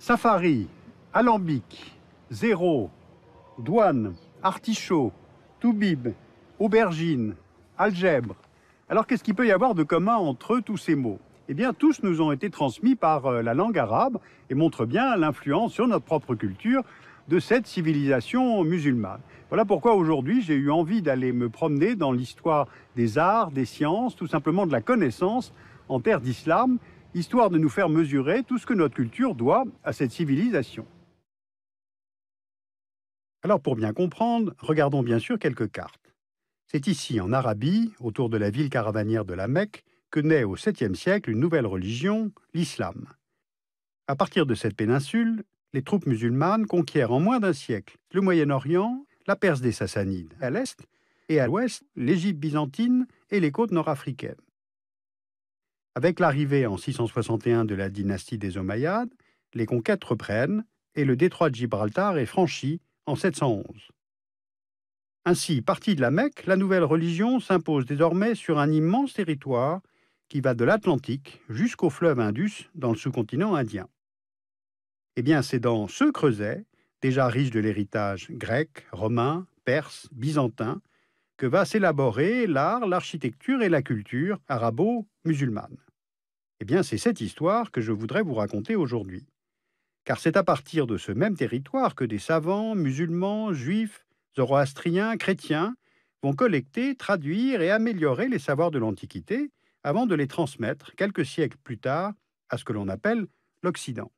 Safari, alambic, zéro, douane, artichaut, toubib, aubergine, algèbre. Alors qu'est-ce qu'il peut y avoir de commun entre tous ces mots? Eh bien, tous nous ont été transmis par la langue arabe et montrent bien l'influence sur notre propre culture de cette civilisation musulmane. Voilà pourquoi aujourd'hui j'ai eu envie d'aller me promener dans l'histoire des arts, des sciences, tout simplement de la connaissance en terre d'islam, histoire de nous faire mesurer tout ce que notre culture doit à cette civilisation. Alors pour bien comprendre, regardons bien sûr quelques cartes. C'est ici, en Arabie, autour de la ville caravanière de la Mecque, que naît au 7e siècle une nouvelle religion, l'islam. À partir de cette péninsule, les troupes musulmanes conquièrent en moins d'un siècle le Moyen-Orient, la Perse des Sassanides à l'est, et à l'ouest, l'Égypte byzantine et les côtes nord-africaines. Avec l'arrivée en 661 de la dynastie des Omeyyades, les conquêtes reprennent et le détroit de Gibraltar est franchi en 711. Ainsi, partie de la Mecque, la nouvelle religion s'impose désormais sur un immense territoire qui va de l'Atlantique jusqu'au fleuve Indus dans le sous-continent indien. Eh bien, c'est dans ce creuset, déjà riche de l'héritage grec, romain, perse, byzantin, que va s'élaborer l'art, l'architecture et la culture arabo-musulmane. Eh bien, c'est cette histoire que je voudrais vous raconter aujourd'hui. Car c'est à partir de ce même territoire que des savants, musulmans, juifs, zoroastriens, chrétiens vont collecter, traduire et améliorer les savoirs de l'Antiquité avant de les transmettre quelques siècles plus tard à ce que l'on appelle l'Occident.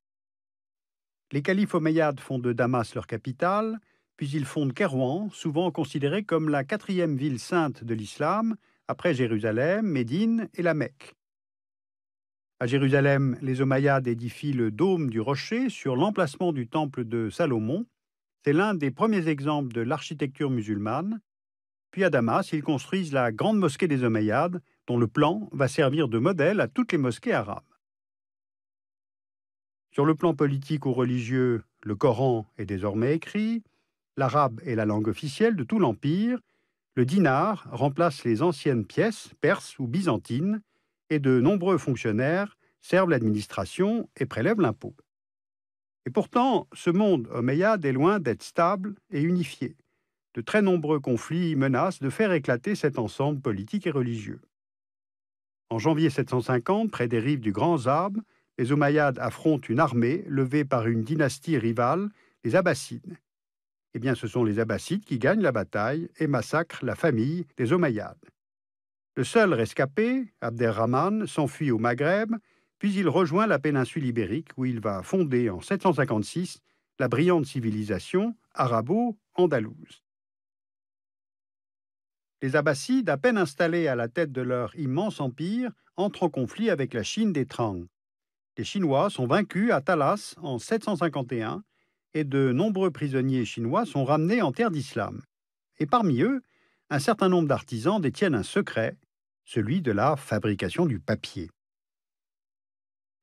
Les califes omeyyades font de Damas leur capitale, puis ils fondent Kairouan, souvent considérée comme la 4e ville sainte de l'islam, après Jérusalem, Médine et la Mecque. À Jérusalem, les Omeyyades édifient le dôme du rocher sur l'emplacement du temple de Salomon. C'est l'un des premiers exemples de l'architecture musulmane. Puis à Damas, ils construisent la grande mosquée des Omeyyades, dont le plan va servir de modèle à toutes les mosquées arabes. Sur le plan politique ou religieux, le Coran est désormais écrit, l'arabe est la langue officielle de tout l'Empire, le dinar remplace les anciennes pièces perses ou byzantines, et de nombreux fonctionnaires servent l'administration et prélèvent l'impôt. Et pourtant, ce monde omeyyade est loin d'être stable et unifié. De très nombreux conflits menacent de faire éclater cet ensemble politique et religieux. En janvier 750, près des rives du Grand Zab, les Omeyyades affrontent une armée levée par une dynastie rivale, les Abbassides. Eh bien, ce sont les Abbassides qui gagnent la bataille et massacrent la famille des Omeyyades. Le seul rescapé, Abderrahman, s'enfuit au Maghreb, puis il rejoint la péninsule ibérique où il va fonder en 756 la brillante civilisation arabo-andalouse. Les Abbassides, à peine installés à la tête de leur immense empire, entrent en conflit avec la Chine des Trang. Les Chinois sont vaincus à Talas en 751 et de nombreux prisonniers chinois sont ramenés en terre d'islam. Et parmi eux, un certain nombre d'artisans détiennent un secret, celui de la fabrication du papier.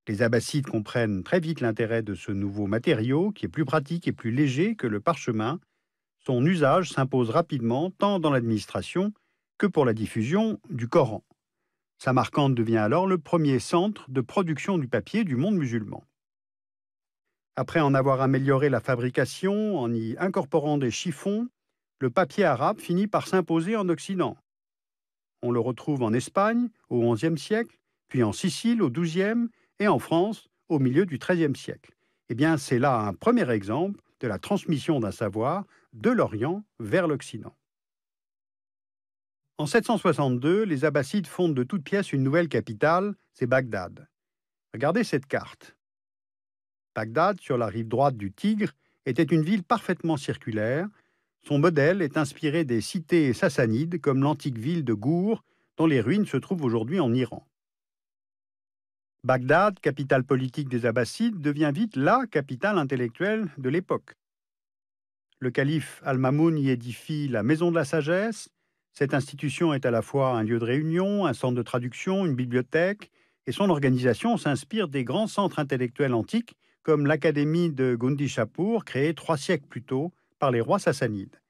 Les Abbassides comprennent très vite l'intérêt de ce nouveau matériau qui est plus pratique et plus léger que le parchemin. Son usage s'impose rapidement tant dans l'administration que pour la diffusion du Coran. Samarcande devient alors le premier centre de production du papier du monde musulman. Après en avoir amélioré la fabrication en y incorporant des chiffons, le papier arabe finit par s'imposer en Occident. On le retrouve en Espagne au XIe siècle, puis en Sicile au XIIe et en France au milieu du XIIIe siècle. Eh bien, c'est là un premier exemple de la transmission d'un savoir de l'Orient vers l'Occident. En 762, les Abbassides fondent de toutes pièces une nouvelle capitale, c'est Bagdad. Regardez cette carte. Bagdad, sur la rive droite du Tigre, était une ville parfaitement circulaire. Son modèle est inspiré des cités sassanides comme l'antique ville de Gour, dont les ruines se trouvent aujourd'hui en Iran. Bagdad, capitale politique des Abbassides, devient vite la capitale intellectuelle de l'époque. Le calife Al-Mamoun y édifie la Maison de la Sagesse. Cette institution est à la fois un lieu de réunion, un centre de traduction, une bibliothèque, et son organisation s'inspire des grands centres intellectuels antiques comme l'Académie de Gundishapur, créée 3 siècles plus tôt par les rois sassanides.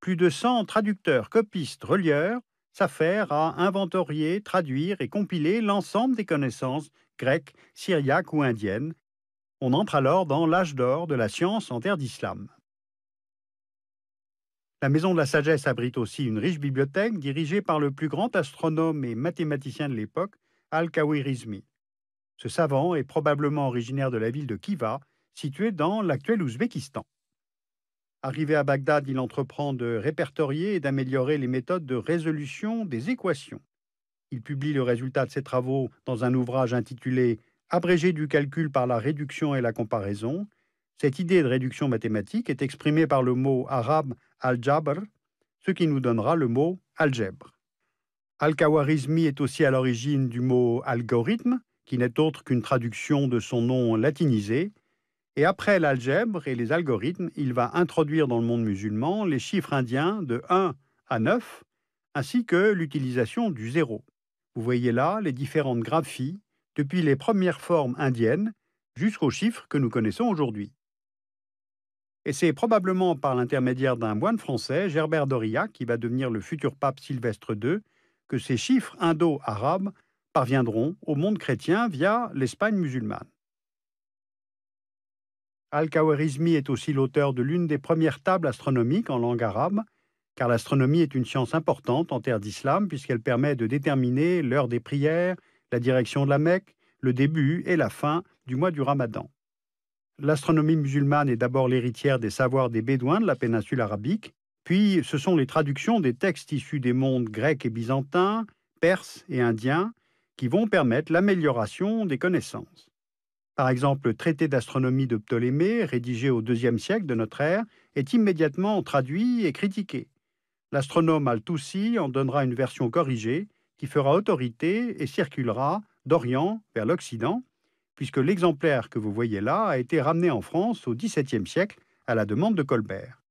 Plus de 100 traducteurs, copistes, relieurs s'affairent à inventorier, traduire et compiler l'ensemble des connaissances grecques, syriaques ou indiennes. On entre alors dans l'âge d'or de la science en terre d'islam. La Maison de la Sagesse abrite aussi une riche bibliothèque dirigée par le plus grand astronome et mathématicien de l'époque, Al-Khwarizmi. Ce savant est probablement originaire de la ville de Khiva, située dans l'actuel Ouzbékistan. Arrivé à Bagdad, il entreprend de répertorier et d'améliorer les méthodes de résolution des équations. Il publie le résultat de ses travaux dans un ouvrage intitulé Abrégé du calcul par la réduction et la comparaison. Cette idée de réduction mathématique est exprimée par le mot arabe al-jabr, ce qui nous donnera le mot algèbre. Al-Khwarizmi est aussi à l'origine du mot algorithme, qui n'est autre qu'une traduction de son nom latinisé. Et après l'algèbre et les algorithmes, il va introduire dans le monde musulman les chiffres indiens de 1 à 9, ainsi que l'utilisation du zéro. Vous voyez là les différentes graphies, depuis les premières formes indiennes jusqu'aux chiffres que nous connaissons aujourd'hui. Et c'est probablement par l'intermédiaire d'un moine français, Gerbert d'Aurillac, qui va devenir le futur pape Sylvestre II, que ces chiffres indo-arabes parviendront au monde chrétien via l'Espagne musulmane. Al-Khwarizmi est aussi l'auteur de l'une des premières tables astronomiques en langue arabe, car l'astronomie est une science importante en terre d'islam puisqu'elle permet de déterminer l'heure des prières, la direction de la Mecque, le début et la fin du mois du Ramadan. L'astronomie musulmane est d'abord l'héritière des savoirs des Bédouins de la péninsule arabique, puis ce sont les traductions des textes issus des mondes grecs et byzantins, perses et indiens qui vont permettre l'amélioration des connaissances. Par exemple, le traité d'astronomie de Ptolémée, rédigé au IIe siècle de notre ère, est immédiatement traduit et critiqué. L'astronome Al-Tusi en donnera une version corrigée qui fera autorité et circulera d'Orient vers l'Occident, puisque l'exemplaire que vous voyez là a été ramené en France au XVIIe siècle à la demande de Colbert.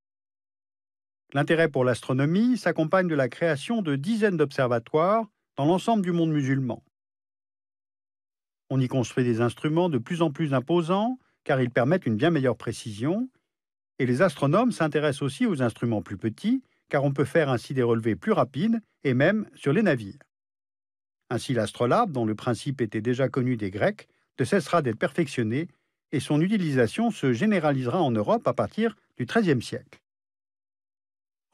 L'intérêt pour l'astronomie s'accompagne de la création de dizaines d'observatoires dans l'ensemble du monde musulman. On y construit des instruments de plus en plus imposants, car ils permettent une bien meilleure précision, et les astronomes s'intéressent aussi aux instruments plus petits, car on peut faire ainsi des relevés plus rapides, et même sur les navires. Ainsi l'astrolabe, dont le principe était déjà connu des Grecs, ne cessera d'être perfectionné, et son utilisation se généralisera en Europe à partir du XIIIe siècle.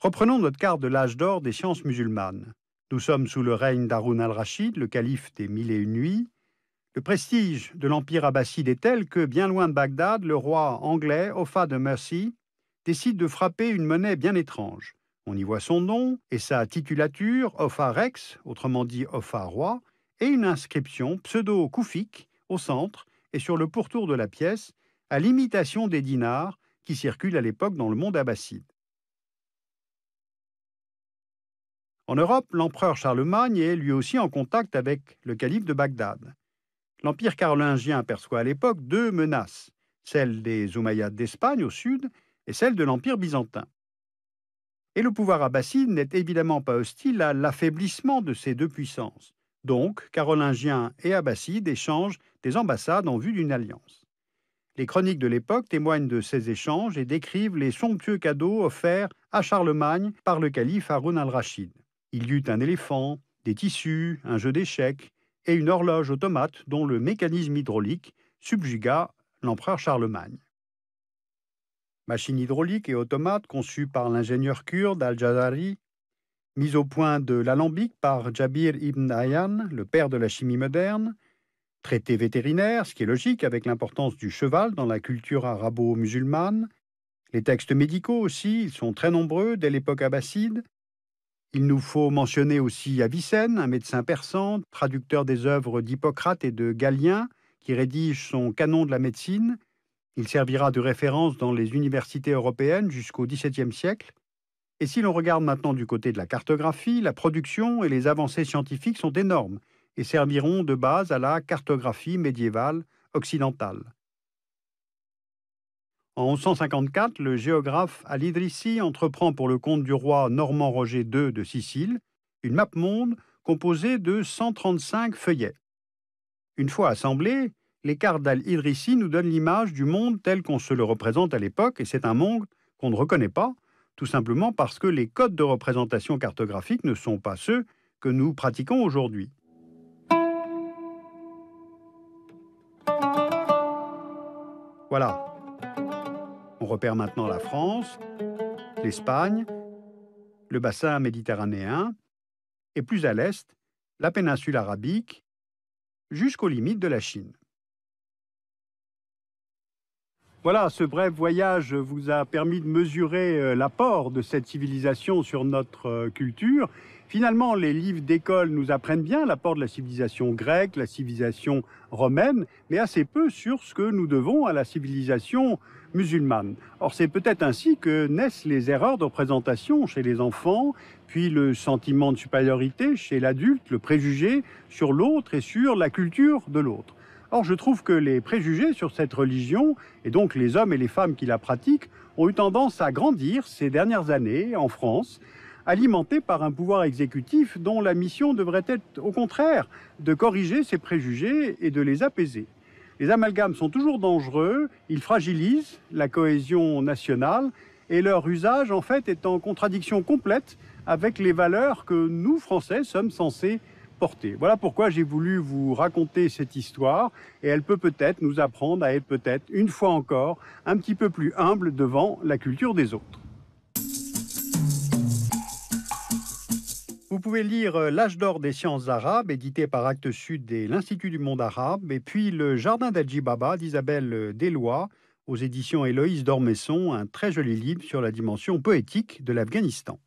Reprenons notre carte de l'âge d'or des sciences musulmanes. Nous sommes sous le règne d'Haroun al-Rachid, le calife des Mille et une nuits. Le prestige de l'Empire abbasside est tel que, bien loin de Bagdad, le roi anglais, Offa de Mercy, décide de frapper une monnaie bien étrange. On y voit son nom et sa titulature, Offa Rex, autrement dit Offa roi, et une inscription pseudo-koufique au centre et sur le pourtour de la pièce, à l'imitation des dinars qui circulent à l'époque dans le monde abbasside. En Europe, l'empereur Charlemagne est lui aussi en contact avec le calife de Bagdad. L'Empire carolingien perçoit à l'époque deux menaces, celle des Omeyyades d'Espagne au sud et celle de l'Empire byzantin. Et le pouvoir abbasside n'est évidemment pas hostile à l'affaiblissement de ces deux puissances. Donc, carolingiens et abbassides échangent des ambassades en vue d'une alliance. Les chroniques de l'époque témoignent de ces échanges et décrivent les somptueux cadeaux offerts à Charlemagne par le calife Haroun al-Rachid. Il y eut un éléphant, des tissus, un jeu d'échecs, et une horloge automate dont le mécanisme hydraulique subjugua l'empereur Charlemagne. Machine hydraulique et automate conçue par l'ingénieur kurde Al-Jazari, mise au point de l'alambic par Jabir ibn Hayyan, le père de la chimie moderne, traité vétérinaire, ce qui est logique avec l'importance du cheval dans la culture arabo-musulmane, les textes médicaux aussi, ils sont très nombreux dès l'époque abbasside. Il nous faut mentionner aussi Avicenne, un médecin persan, traducteur des œuvres d'Hippocrate et de Galien, qui rédige son canon de la médecine. Il servira de référence dans les universités européennes jusqu'au XVIIe siècle. Et si l'on regarde maintenant du côté de la cartographie, la production et les avancées scientifiques sont énormes et serviront de base à la cartographie médiévale occidentale. En 1154, le géographe Al-Idrissi entreprend pour le compte du roi normand Roger II de Sicile une map-monde composée de 135 feuillets. Une fois assemblés, les cartes d'Al-Idrissi nous donnent l'image du monde tel qu'on se le représente à l'époque, et c'est un monde qu'on ne reconnaît pas, tout simplement parce que les codes de représentation cartographique ne sont pas ceux que nous pratiquons aujourd'hui. Voilà, on repère maintenant la France, l'Espagne, le bassin méditerranéen et plus à l'est, la péninsule arabique, jusqu'aux limites de la Chine. Voilà, ce bref voyage vous a permis de mesurer l'apport de cette civilisation sur notre culture. Finalement, les livres d'école nous apprennent bien l'apport de la civilisation grecque, la civilisation romaine, mais assez peu sur ce que nous devons à la civilisation musulmane. Or, c'est peut-être ainsi que naissent les erreurs de représentation chez les enfants, puis le sentiment de supériorité chez l'adulte, le préjugé sur l'autre et sur la culture de l'autre. Or, je trouve que les préjugés sur cette religion, et donc les hommes et les femmes qui la pratiquent, ont eu tendance à grandir ces dernières années en France, alimentés par un pouvoir exécutif dont la mission devrait être, au contraire, de corriger ces préjugés et de les apaiser. Les amalgames sont toujours dangereux, ils fragilisent la cohésion nationale et leur usage, en fait, est en contradiction complète avec les valeurs que nous, Français, sommes censés porter. Voilà pourquoi j'ai voulu vous raconter cette histoire et elle peut peut-être nous apprendre à être peut-être, une fois encore, un petit peu plus humble devant la culture des autres. Vous pouvez lire L'âge d'or des sciences arabes, édité par Actes Sud et l'Institut du monde arabe, et puis Le jardin d'Adji Baba d'Isabelle Deslois, aux éditions Héloïse d'Ormesson, un très joli livre sur la dimension poétique de l'Afghanistan.